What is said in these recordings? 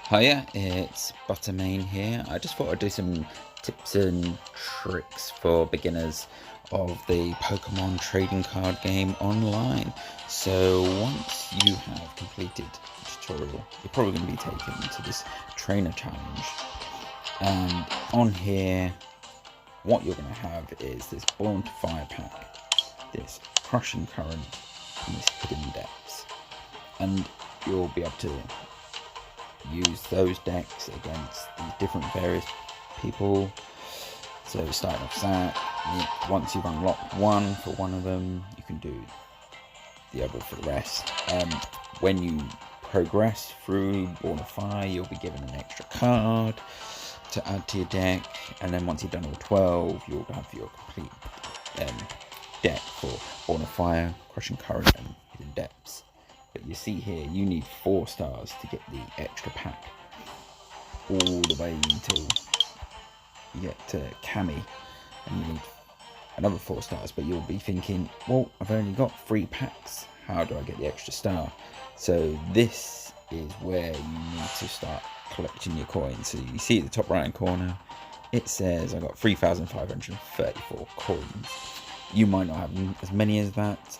Hiya, it's Buttermain here. I just thought I'd do some tips and tricks for beginners of the Pokemon trading card game online. So once you have completed the tutorial, you're probably going to be taken to this trainer challenge. And on here, what you're going to have is this Born to Fire pack, this Crushing Current, and this Hidden Depths. And you'll be able to use those decks against these different various people. So starting off that, once you've unlocked one for one of them, you can do the other for the rest. When you progress through Born of Fire, you'll be given an extra card to add to your deck, and then once you've done all 12, you'll have your complete deck for Born of Fire, Crushing Current, and Hidden Depths. But you see here, you need 4 stars to get the extra pack all the way until you get to Cami, and you need another 4 stars. But you'll be thinking, well, I've only got 3 packs, how do I get the extra star? So this is where you need to start collecting your coins. So you see at the top right hand corner, it says I got 3,534 coins. You might not have as many as that,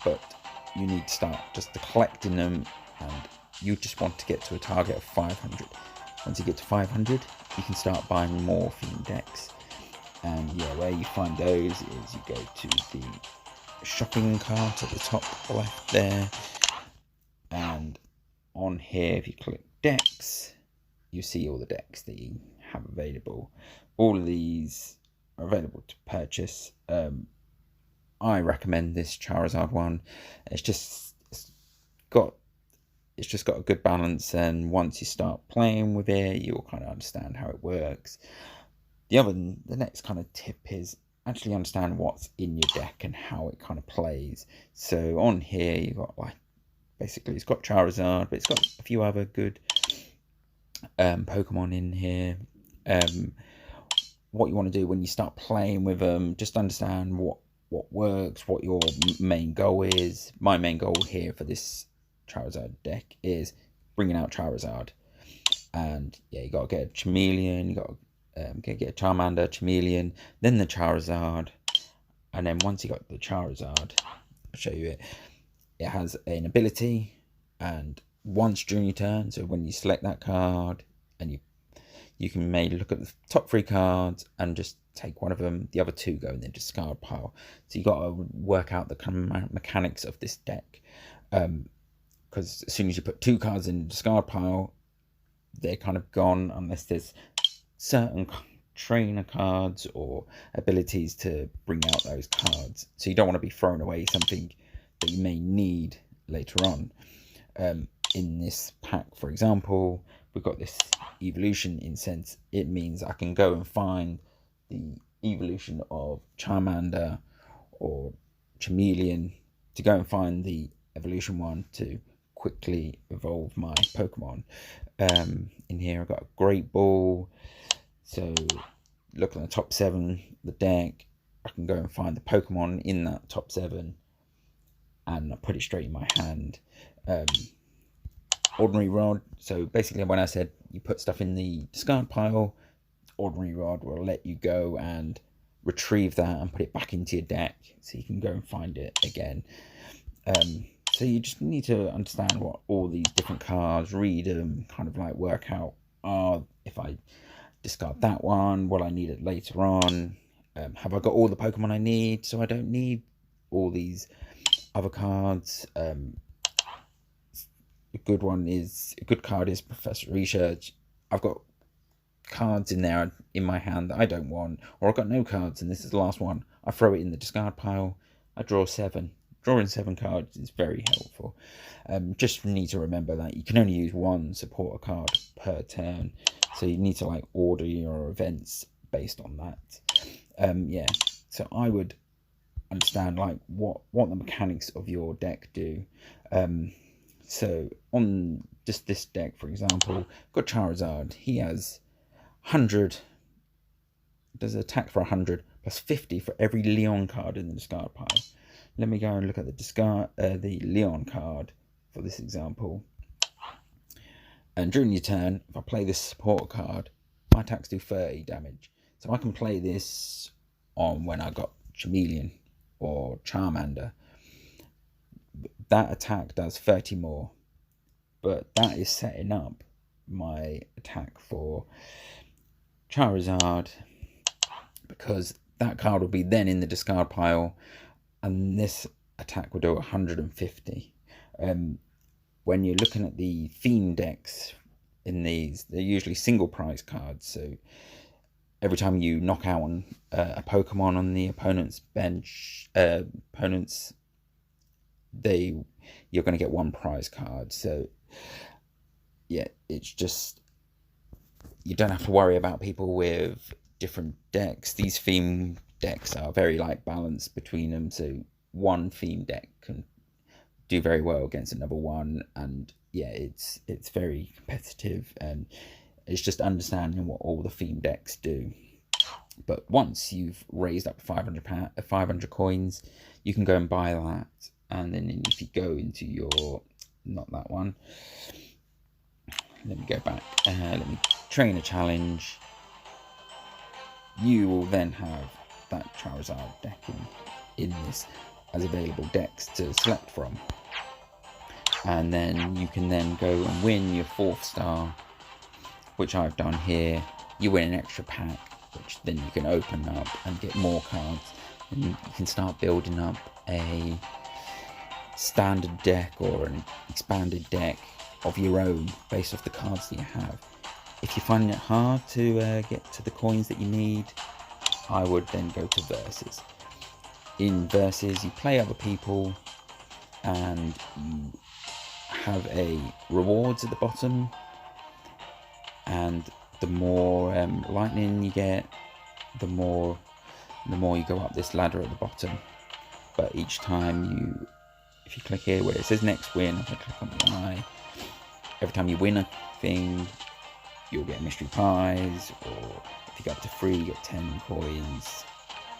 but you need to start just collecting them, and you just want to get to a target of 500. Once you get to 500, you can start buying more themed decks. And yeah, where you find those is you go to the shopping cart at the top left there, and on here, if you click decks, you see all the decks that you have available. All of these are available to purchase. I recommend this Charizard one. It's just got a good balance, and once you start playing with it, you'll kind of understand how it works. The next kind of tip is actually understand what's in your deck and how it kind of plays. So on here, you've got basically it's got Charizard, but it's got a few other good Pokemon in here. What you want to do when you start playing with them, just understand what works, what your main goal is. My main goal here for this Charizard deck is bringing out Charizard, and yeah, you got to get a Chameleon, you got to get a Charmander, Chameleon, then the Charizard, and then once you got the Charizard, I'll show you it. It has an ability, and once during your turn, so when you select that card, and you can maybe look at the top 3 cards and just take one of them. The other 2 go in the discard pile. So you got to work out the kind of mechanics of this deck, because as soon as you put 2 cards in the discard pile, they're kind of gone unless there's certain trainer cards or abilities to bring out those cards. So you don't want to be throwing away something that you may need later on. In this pack, for example, we've got this evolution incense. It means I can go and find the evolution of Charmander or Chameleon to go and find the evolution one to quickly evolve my Pokemon. In here I've got a Great Ball. So look at the top 7, the deck, I can go and find the Pokemon in that top 7 and I put it straight in my hand. Ordinary Rod, so basically when I said you put stuff in the discard pile, Ordinary Rod will let you go and retrieve that and put it back into your deck so you can go and find it again. So you just need to understand what all these different cards, read them, kind of like work out, if I discard that one, will I need it later on? Have I got all the Pokemon I need, so I don't need all these other cards? A good card is Professor Research. I've got cards in there in my hand that I don't want, or I've got no cards and this is the last one. I throw it in the discard pile. I draw 7. Drawing 7 cards is very helpful. Just need to remember that you can only use 1 supporter card per turn, so you need to order your events based on that. Yeah, so I would understand what the mechanics of your deck do. So on just this deck, for example, got Charizard. He has 100, does attack for 100 plus 50 for every Leon card in the discard pile. Let me go and look at the Leon card for this example. And during your turn, if I play this support card, my attacks do 30 damage. So I can play this on when I got Chameleon or Charmander. That attack does 30 more. But that is setting up my attack for Charizard, because that card will be then in the discard pile, and this attack will do 150. When you're looking at the theme decks in these, they're usually single prize cards, so every time you knock out a Pokemon on the opponent's bench, you're going to get one prize card. So yeah, it's just, you don't have to worry about people with different decks. These theme decks are very balanced between them, so one theme deck can do very well against another one, and yeah, it's very competitive, and it's just understanding what all the theme decks do. But once you've raised up 500 coins, you can go and buy that, and then if you go into your, not that one, let me go back, let me train a challenge, you will then have that Charizard deck in this as available decks to select from, and then you can then go and win your 4th star, which I've done here. You win an extra pack, which then you can open up and get more cards, and you can start building up a standard deck or an expanded deck of your own based off the cards that you have. If you're finding it hard to get to the coins that you need, I would then go to Versus. In Versus, you play other people, and you have a rewards at the bottom, and the more lightning you get, the more you go up this ladder at the bottom. But each time if you click here where it says next win, if I click on the eye, every time you win a thing, you'll get a mystery prize, or if you go up to 3, you get 10 coins,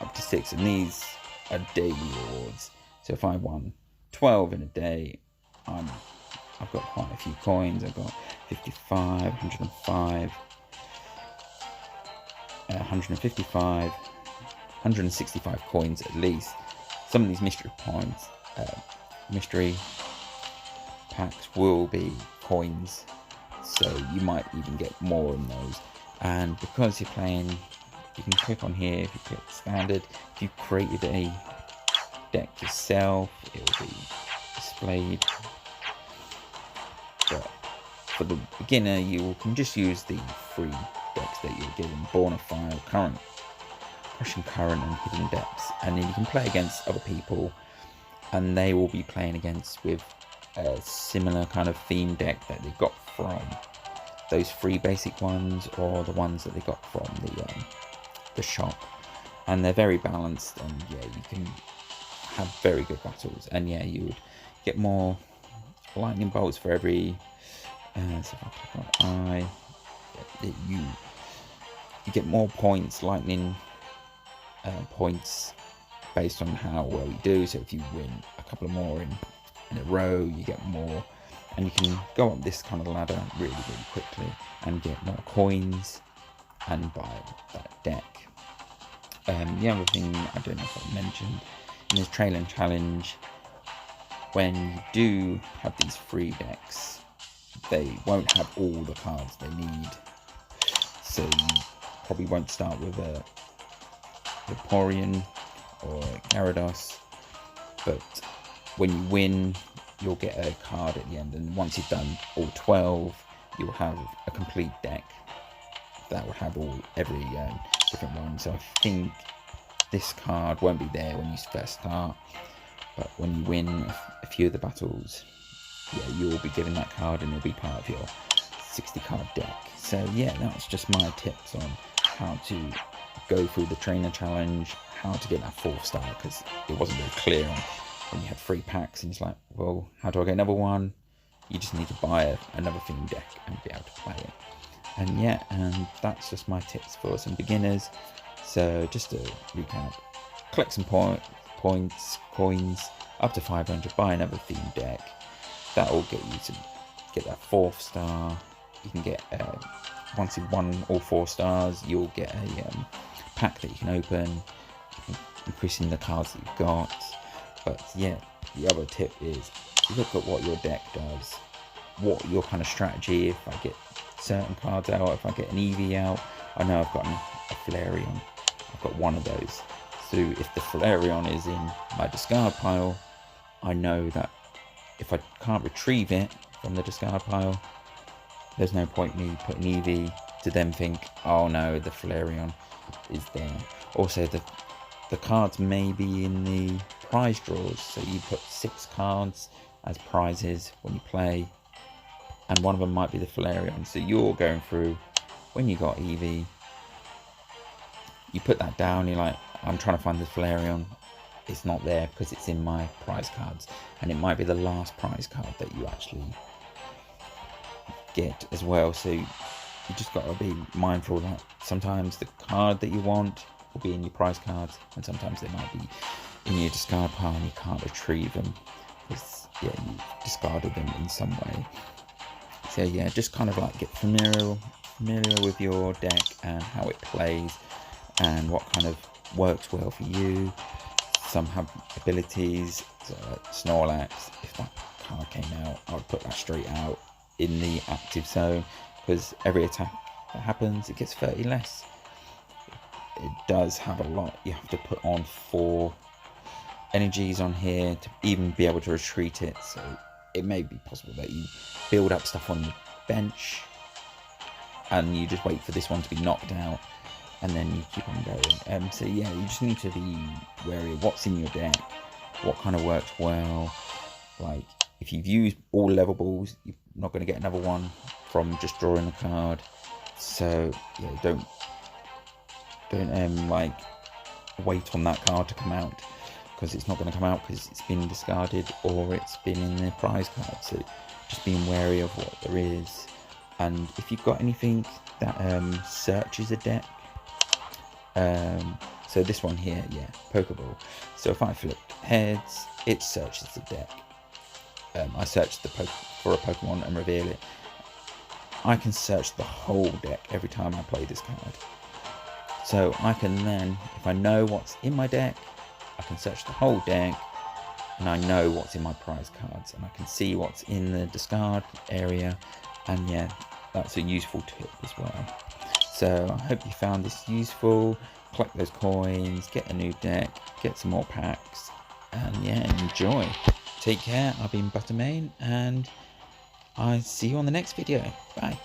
up to 6, and these are daily rewards. So if I won 12 in a day, I've got quite a few coins. I've got 55, 105, 155, 165 coins at least. Some of these mystery packs will be coins, so you might even get more in those. And because you're playing, you can click on here. If you click standard, if you created a deck yourself, it will be displayed. But for the beginner, you can just use the free decks that you're given: Born of Fire, Current, Crushing Current, and Hidden Depths. And then you can play against other people, and they will be playing against with a similar kind of theme deck that they got from those 3 basic ones, or the ones that they got from the shop. And they're very balanced, and yeah, you can have very good battles. And yeah, you would get more lightning bolts for every so if I click on eye, you get more points, lightning points, based on how well you do. So if you win a couple of more in a row, you get more, and you can go up this kind of ladder really quickly and get more coins and buy that deck. The other thing, I don't know if I mentioned, in this trailer challenge, when you do have these free decks, they won't have all the cards they need. So you probably won't start with a Vaporeon or a Gyarados, but when you win, you'll get a card at the end, and once you've done all 12, you'll have a complete deck that will have every different one. So I think this card won't be there when you first start, but when you win a few of the battles, yeah, you'll be given that card, and it'll be part of your 60 card deck. So yeah, that's just my tips on how to go through the trainer challenge, how to get that 4th star, because it wasn't very clear on when you had 3 packs, and it's like, well, how do I get another one? You just need to buy another theme deck and be able to play it. And yeah, and that's just my tips for some beginners. So just to recap, collect some points, coins, up to 500, buy another theme deck. That will get you to get that 4th star. you can get, once you've won all 4 stars, you'll get a pack that you can open, increasing the cards that you've got. But yeah, the other tip is look at what your deck does, what your kind of strategy. If I get certain cards out, if I get an Eevee out, I know I've got a Flareon, I've got one of those. So if the Flareon is in my discard pile, I know that if I can't retrieve it from the discard pile, there's no point me putting Eevee to then think, oh no, the Flareon is there. Also, the cards may be in the prize draws, so you put 6 cards as prizes when you play, and one of them might be the Flareon. So you're going through, when you got Eevee, you put that down, you're like, I'm trying to find the Flareon, it's not there because it's in my prize cards, and it might be the last prize card that you actually get as well. So you just got to be mindful that sometimes the card that you want will be in your prize cards, and sometimes they might be in your discard pile and you can't retrieve them because you discarded them in some way. So yeah, just kind of like get familiar with your deck and how it plays and what kind of works well for you. Some have abilities, Snorlax, if that card came out, I would put that straight out in the active zone, because every attack that happens, it gets 30 less. It does have a lot. You have to put on 4 energies on here to even be able to retreat it. So it may be possible that you build up stuff on the bench and you just wait for this one to be knocked out, and then you keep on going. So yeah, you just need to be wary of what's in your deck, what kind of works well. Like if you've used all levables, you're not going to get another one from just drawing a card. So yeah, don't like wait on that card to come out, because it's not going to come out because it's been discarded or it's been in the prize card. So just being wary of what there is. And if you've got anything that searches a deck, so this one here, yeah, Pokeball. So if I flip heads, it searches the deck. I search for a Pokemon and reveal it. I can search the whole deck every time I play this card. So I can then, if I know what's in my deck, I can search the whole deck, and I know what's in my prize cards, and I can see what's in the discard area. And yeah, that's a useful tip as well. So I hope you found this useful. Collect those coins, get a new deck, get some more packs, and yeah, enjoy. Take care. I've been Buttermain, and I see you on the next video. Bye.